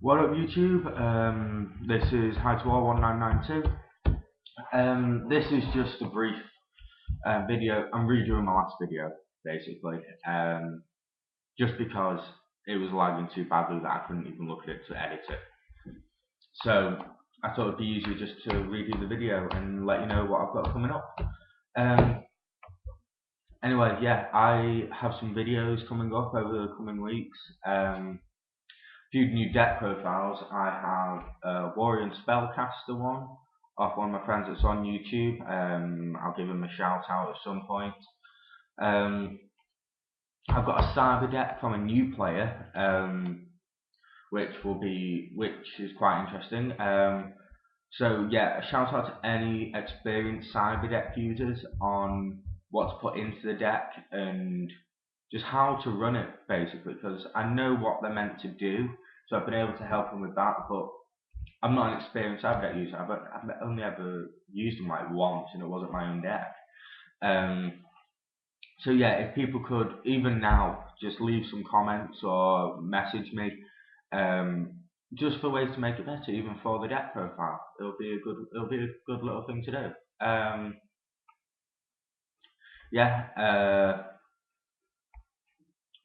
What up YouTube? This is Hi2R1992. This is just a brief video. I'm redoing my last video basically, just because it was lagging too badly that I couldn't even look at it to edit it. So I thought it'd be easier just to redo the video and let you know what I've got coming up. Anyway, yeah, I have some videos coming up over the coming weeks. Few new deck profiles. I have a Warrior and Spellcaster one off one of my friends that's on YouTube. I'll give him a shout out at some point. I've got a Cyber deck from a new player, which is quite interesting. So yeah, a shout out to any experienced Cyber deck users on what to put into the deck and just how to run it basically, because I know what they're meant to do, so I've been able to help them with that. But I'm not an experienced Cyber deck user. I've only ever used them like once, and it wasn't my own deck. So yeah, if people could even now just leave some comments or message me, just for ways to make it better, even for the deck profile, it'll be a good little thing to do.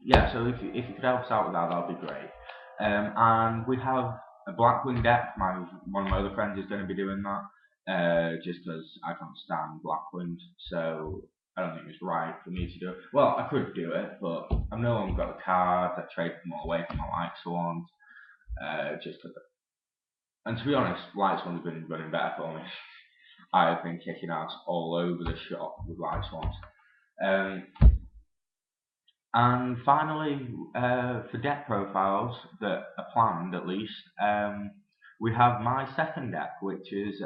Yeah, so if you could help us out with that, that'd be great. And we have a Blackwing deck. One of my other friends is going to be doing that, just because I can't stand Blackwing, so I don't think it's right for me to do it. Well, I could do it, but I've no longer got the cards. I trade them all away from my Light Swans, just because. And to be honest, Light Swans have been running better for me. I have been kicking ass all over the shop with Light Swans. And finally, for deck profiles that are planned at least, we have my second deck, which is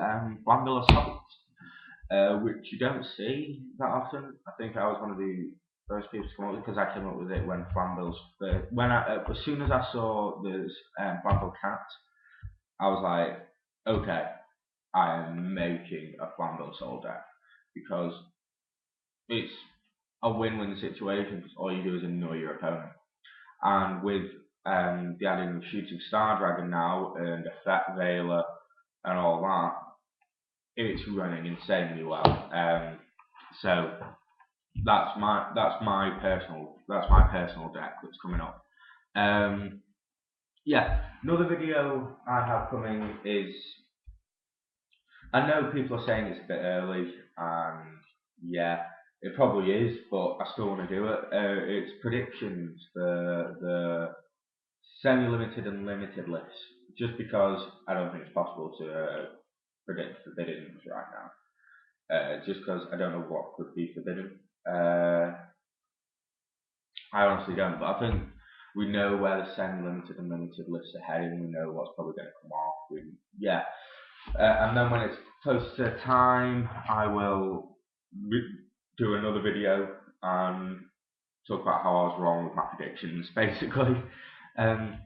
Flamville Assault, which you don't see that often. I think I was one of the first people to come up with it, because I came up with it when Flamville's first. As soon as I saw there's Flamville Cat, I was like, okay, I am making a Flamville Assault deck, because it's a win-win situation, because all you do is annoy your opponent. And with the adding of Shooting Star Dragon now and Effect Veiler and all that, it's running insanely well. So that's my personal deck that's coming up. Yeah, another video I have coming is, I know people are saying it's a bit early, and yeah, it probably is, but I still want to do it. It's predictions for the semi-limited and limited lists, just because I don't think it's possible to predict forbidden right now. Just because I don't know what could be forbidden. I honestly don't, but I think we know where the semi-limited and limited lists are heading. We know what's probably going to come off. And then when it's close to time, I will do another video and talk about how I was wrong with my predictions, basically. That's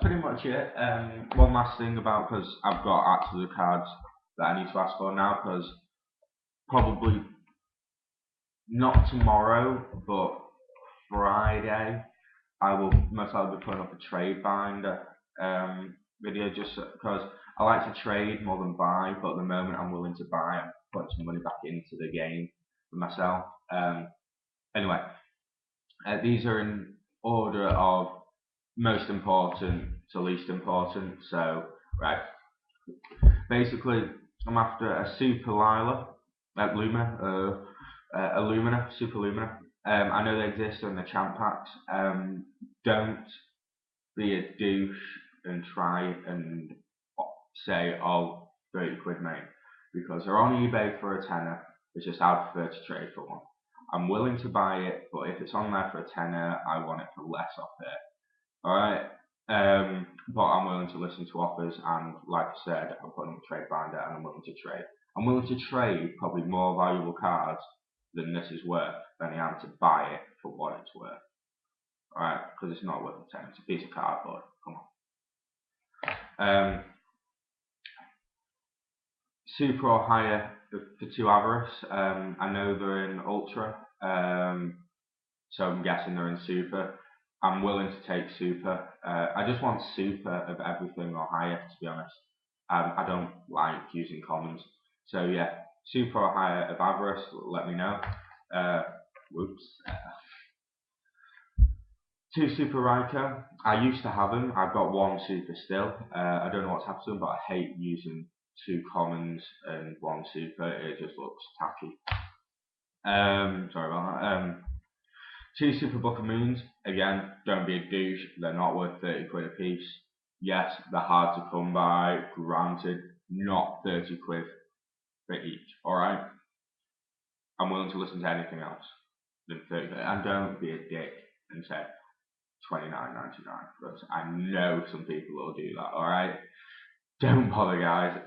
pretty much it. One last thing about, because I've got actually the cards that I need to ask for now, because probably not tomorrow, but Friday, I will most likely be putting up a trade binder video, just because I like to trade more than buy, but at the moment I'm willing to buy and put some money back into the game for myself. Anyway, these are in order of most important to least important. So, right, basically, I'm after a Super Lila, Illumina, Super Lumina. I know they exist in the champ packs. Don't be a douche and try and say, oh, 30 quid, mate, because they're on eBay for a tenner. It's just I'd prefer to trade for one. I'm willing to buy it, but if it's on there for a tenner, I want it for less off it. Alright? But I'm willing to listen to offers, and like I said, I'm putting a trade binder and I'm willing to trade. I'm willing to trade probably more valuable cards than this is worth than I am to buy it for what it's worth. Alright? Because it's not worth a tenner. It's a piece of cardboard. Come on. Super or higher for 2 Avarice. I know they're in Ultra, so I'm guessing they're in Super. I'm willing to take super. I just want super of everything or higher, to be honest. I don't like using commons. So yeah, super or higher of Avarice, let me know. Whoops. 2 super Raikou. I used to have them. I've got 1 super still. I don't know what's happened to them, but I hate using 2 commons and 1 super. It just looks tacky. Sorry about that. 2 super Book of Moons. Again, don't be a douche. They're not worth 30 quid a piece. Yes, they're hard to come by. Granted, not 30 quid for each. Alright? I'm willing to listen to anything else than 30 quid. And don't be a dick and say $29.99, because I know some people will do that. Alright? Don't bother, guys.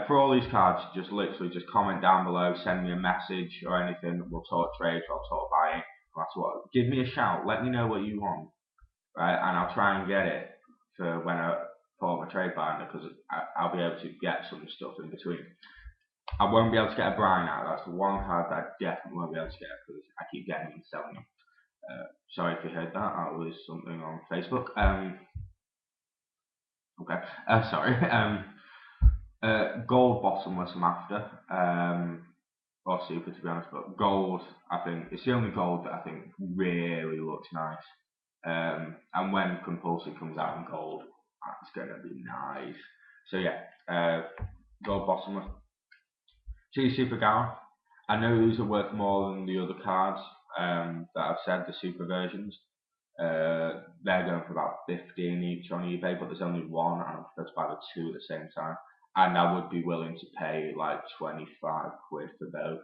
For all these cards, just literally just comment down below, send me a message or anything. We'll talk trades, I'll talk buying. That's what. Give me a shout. Let me know what you want, right? And I'll try and get it for when I pull my trade binder, because I'll be able to get some stuff in between. I won't be able to get a Brian out. That's the one card that I definitely won't be able to get, because I keep getting them and selling them. Sorry if you heard that. That was something on Facebook. Okay. Sorry. Gold bottomless I'm after, or super, to be honest, but gold, I think it's the only gold that I think really looks nice. And when Compulsory comes out in gold, that's going to be nice. So yeah, gold bottomless. 2 super Gareth. I know these are worth more than the other cards that I've said, the super versions. They're going for about 15 each on eBay, but there's only 1, and I prefer to buy the 2 at the same time. And I would be willing to pay like 25 quid for both,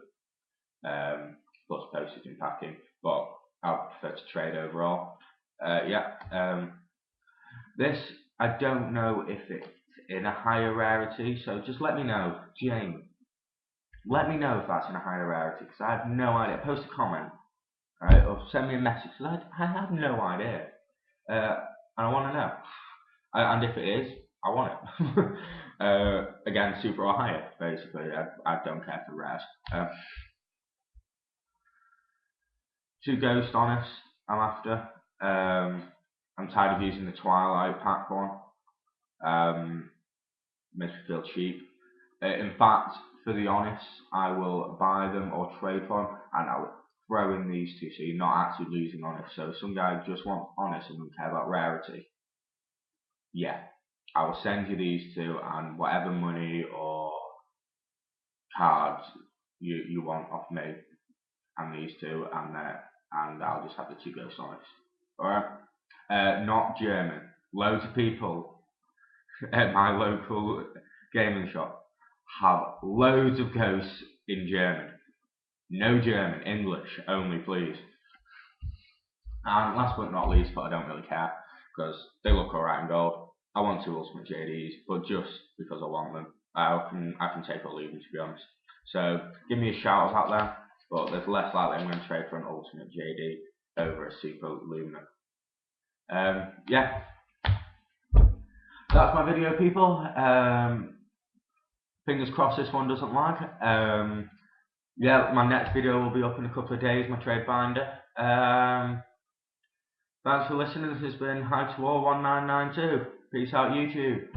plus postage and packing, but I prefer to trade overall. This, I don't know if it's in a higher rarity, so just let me know, Jane. Let me know if that's in a higher rarity, because I have no idea. Post a comment, right, or send me a message, because I have no idea. And I want to know. And if it is, I want it. Again, super or higher, basically. I don't care for rares. 2 Ghost Honest, I'm after. I'm tired of using the Twilight pack one. Makes me feel cheap. In fact, for the Honest, I will buy them or trade for them, and I will throw in these 2, so you're not actually losing Honest. So some guy just wants Honest and doesn't care about rarity. Yeah, I will send you these 2, and whatever money or cards you want off me, and these 2, and I'll just have the 2 Ghost Honest. Alright? Not German. Loads of people at my local gaming shop have loads of ghosts in German. No German, English only, please. And last but not least, but I don't really care, because they look alright in gold. I want 2 Ultimate JDs, but just because I want them. I can take or leave them, to be honest. So give me a shout out there, but there's less likely I'm going to trade for an Ultimate JD over a Super Luminous. Yeah, that's my video, people. Fingers crossed this one doesn't lag. Yeah, my next video will be up in a couple of days, my trade binder. Thanks for listening. This has been How to War 1992. Peace out, YouTube.